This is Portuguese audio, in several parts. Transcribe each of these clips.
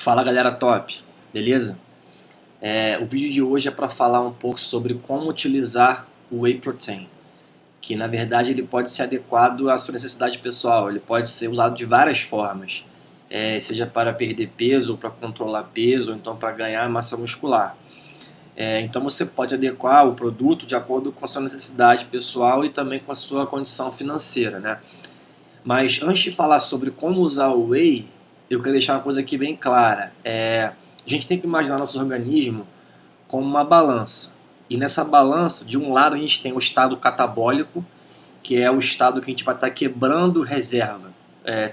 Fala galera top, beleza? O vídeo de hoje é para falar um pouco sobre como utilizar o Whey Protein, que na verdade ele pode ser adequado à sua necessidade pessoal, ele pode ser usado de várias formas, seja para perder peso, ou para controlar peso, ou então para ganhar massa muscular. Então você pode adequar o produto de acordo com a sua necessidade pessoal e também com a sua condição financeira, né? Mas antes de falar sobre como usar o Whey, eu quero deixar uma coisa aqui bem clara. A gente tem que imaginar nosso organismo como uma balança. E nessa balança, de um lado a gente tem o estado catabólico, que é o estado que a gente vai estar quebrando reserva,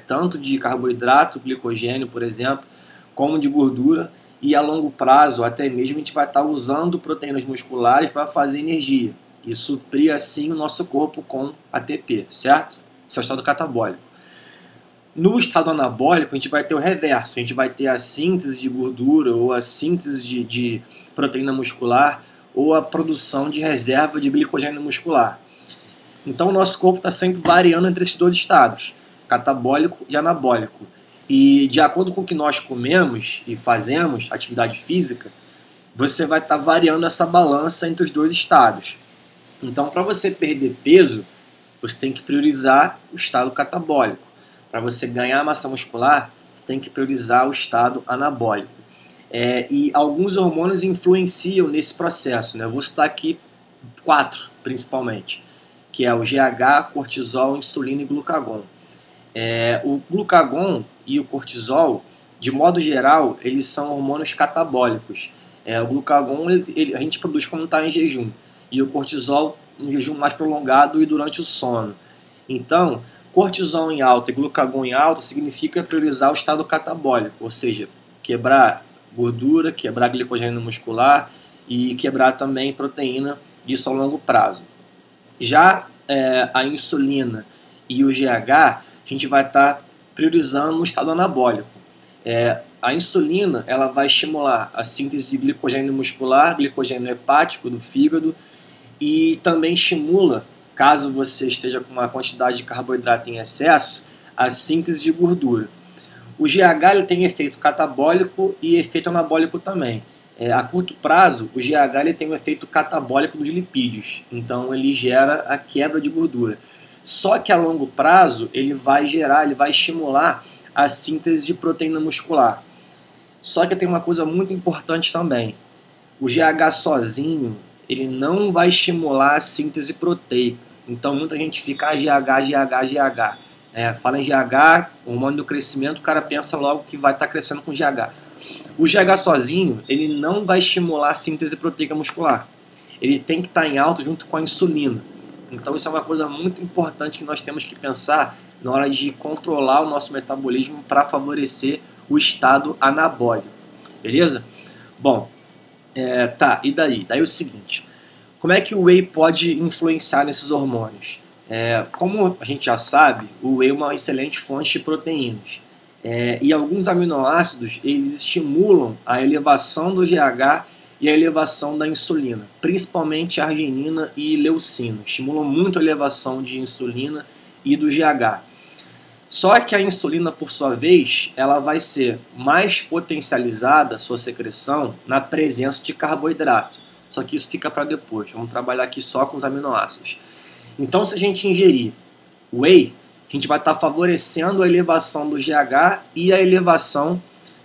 tanto de carboidrato, glicogênio, por exemplo, como de gordura. E a longo prazo, até mesmo, a gente vai estar usando proteínas musculares para fazer energia e suprir assim o nosso corpo com ATP, certo? Esse é o estado catabólico. No estado anabólico, a gente vai ter o reverso, a gente vai ter a síntese de gordura ou a síntese de proteína muscular ou a produção de reserva de glicogênio muscular. Então o nosso corpo está sempre variando entre esses dois estados, catabólico e anabólico. E de acordo com o que nós comemos e fazemos, atividade física, você vai estar variando essa balança entre os dois estados. Então para você perder peso, você tem que priorizar o estado catabólico. Para você ganhar massa muscular, você tem que priorizar o estado anabólico. E alguns hormônios influenciam nesse processo, né? Eu vou citar aqui 4, principalmente, que é o GH, cortisol, insulina e glucagon. O glucagon e o cortisol, de modo geral, eles são hormônios catabólicos. O glucagon a gente produz quando está em jejum, e o cortisol em jejum mais prolongado e durante o sono. Então, cortisol em alta e glucagon em alta significa priorizar o estado catabólico, ou seja, quebrar gordura, quebrar glicogênio muscular e quebrar também proteína, isso ao longo prazo. Já a insulina e o GH, a gente vai estar priorizando o estado anabólico. A insulina ela vai estimular a síntese de glicogênio muscular, glicogênio hepático do fígado e também estimula, caso você esteja com uma quantidade de carboidrato em excesso, a síntese de gordura. O GH ele tem efeito catabólico e efeito anabólico também. A curto prazo, o GH ele tem um efeito catabólico dos lipídios, então ele gera a quebra de gordura. Só que a longo prazo ele vai estimular a síntese de proteína muscular. Só que tem uma coisa muito importante também. O GH sozinho ele não vai estimular a síntese proteica. Então muita gente fica GH. Fala em GH, hormônio do crescimento, o cara pensa logo que vai estar crescendo com GH. O GH sozinho, ele não vai estimular a síntese proteica muscular. Ele tem que estar em alta junto com a insulina. Então isso é uma coisa muito importante que nós temos que pensar na hora de controlar o nosso metabolismo para favorecer o estado anabólico. Beleza? Bom, e daí? Daí é o seguinte, como é que o Whey pode influenciar nesses hormônios? Como a gente já sabe, o Whey é uma excelente fonte de proteínas. E alguns aminoácidos, eles estimulam a elevação do GH e a elevação da insulina, principalmente a arginina e leucina. Estimulam muito a elevação de insulina e do GH. Só que a insulina, por sua vez, ela vai ser mais potencializada, a sua secreção, na presença de carboidrato. Só que isso fica para depois. Vamos trabalhar aqui só com os aminoácidos. Então, se a gente ingerir Whey, a gente vai estar favorecendo a elevação do GH e a elevação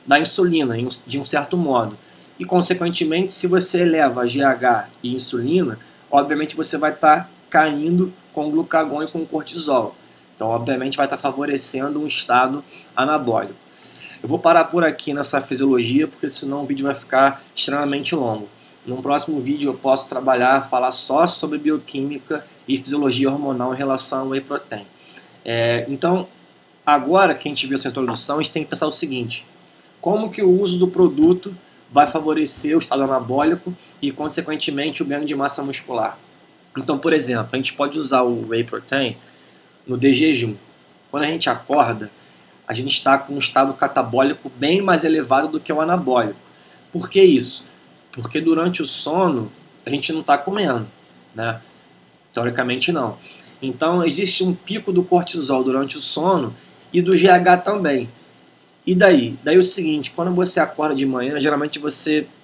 da insulina, de um certo modo. E, consequentemente, se você eleva GH e insulina, obviamente você vai estar caindo com glucagon e com cortisol. Então, obviamente, vai estar favorecendo um estado anabólico. Eu vou parar por aqui nessa fisiologia, porque senão o vídeo vai ficar extremamente longo. No próximo vídeo eu posso falar só sobre bioquímica e fisiologia hormonal em relação ao Whey Protein. Então, agora que a gente viu essa introdução, a gente tem que pensar o seguinte: como que o uso do produto vai favorecer o estado anabólico e, consequentemente, o ganho de massa muscular? Então, por exemplo, a gente pode usar o Whey Protein no de jejum. Quando a gente acorda, a gente está com um estado catabólico bem mais elevado do que o anabólico. Por que isso? Porque durante o sono a gente não está comendo, né? Teoricamente não. Então existe um pico do cortisol durante o sono e do GH também. E daí? Daí é o seguinte, quando você acorda de manhã, geralmente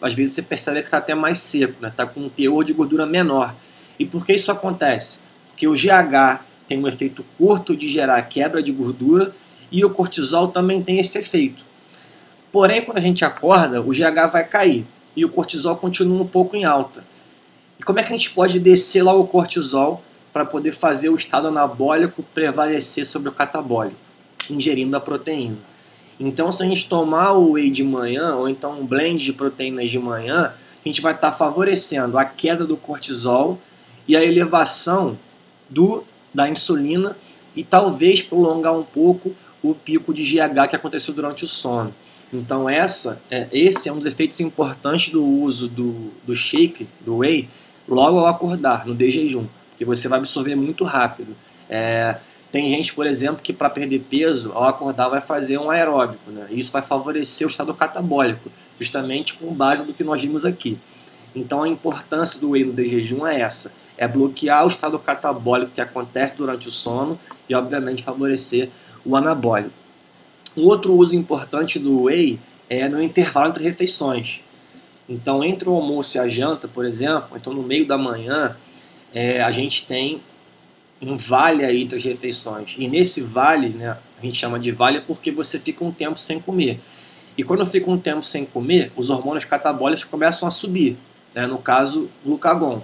às vezes você percebe que está até mais seco, né? Está com um teor de gordura menor. E por que isso acontece? Porque o GH tem um efeito curto de gerar quebra de gordura e o cortisol também tem esse efeito. Porém, quando a gente acorda, o GH vai cair e o cortisol continua um pouco em alta. E como é que a gente pode descer lá o cortisol para poder fazer o estado anabólico prevalecer sobre o catabólico? Ingerindo a proteína. Então, se a gente tomar o whey de manhã, ou então um blend de proteínas de manhã, a gente vai estar favorecendo a queda do cortisol e a elevação da insulina e talvez prolongar um pouco o pico de GH que aconteceu durante o sono. Então esse é um dos efeitos importantes do uso do shake, do whey, logo ao acordar, no de jejum, porque você vai absorver muito rápido. Tem gente, por exemplo, que para perder peso, ao acordar vai fazer um aeróbico, né? Isso vai favorecer o estado catabólico, justamente com base do que nós vimos aqui. Então a importância do whey no de jejum é essa, é bloquear o estado catabólico que acontece durante o sono e, obviamente, favorecer o anabólico. Um outro uso importante do whey é no intervalo entre refeições. Então, entre o almoço e a janta, por exemplo, então no meio da manhã, a gente tem um vale aí entre as refeições. E nesse vale, né, a gente chama de vale porque você fica um tempo sem comer. E quando fica um tempo sem comer, os hormônios catabólicos começam a subir, né, no caso, o glucagon.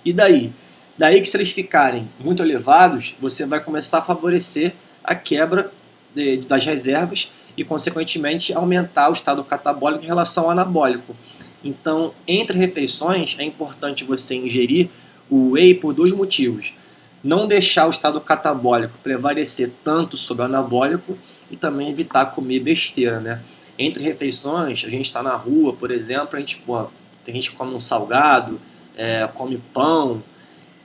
E daí? Daí que se eles ficarem muito elevados, você vai começar a favorecer a quebra das reservas e, consequentemente, aumentar o estado catabólico em relação ao anabólico. Então, entre refeições, é importante você ingerir o whey por dois motivos. Não deixar o estado catabólico prevalecer tanto sobre o anabólico e também evitar comer besteira, né? Entre refeições, a gente está na rua, por exemplo, tem gente que come um salgado, come pão,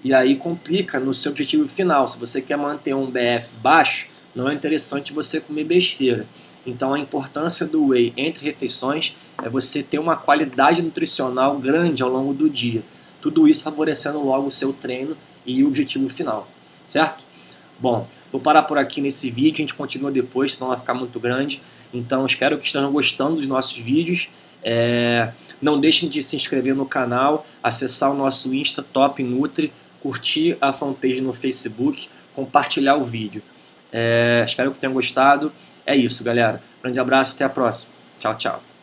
e aí complica no seu objetivo final. Se você quer manter um BF baixo, não é interessante você comer besteira. Então a importância do whey entre refeições é você ter uma qualidade nutricional grande ao longo do dia. Tudo isso favorecendo logo o seu treino e o objetivo final, certo? Bom, vou parar por aqui nesse vídeo, a gente continua depois, senão vai ficar muito grande. Então espero que estejam gostando dos nossos vídeos. Não deixem de se inscrever no canal, acessar o nosso Insta Top Nutri, curtir a fanpage no Facebook, compartilhar o vídeo. Espero que tenham gostado. É isso, galera. Grande abraço e até a próxima. Tchau, tchau.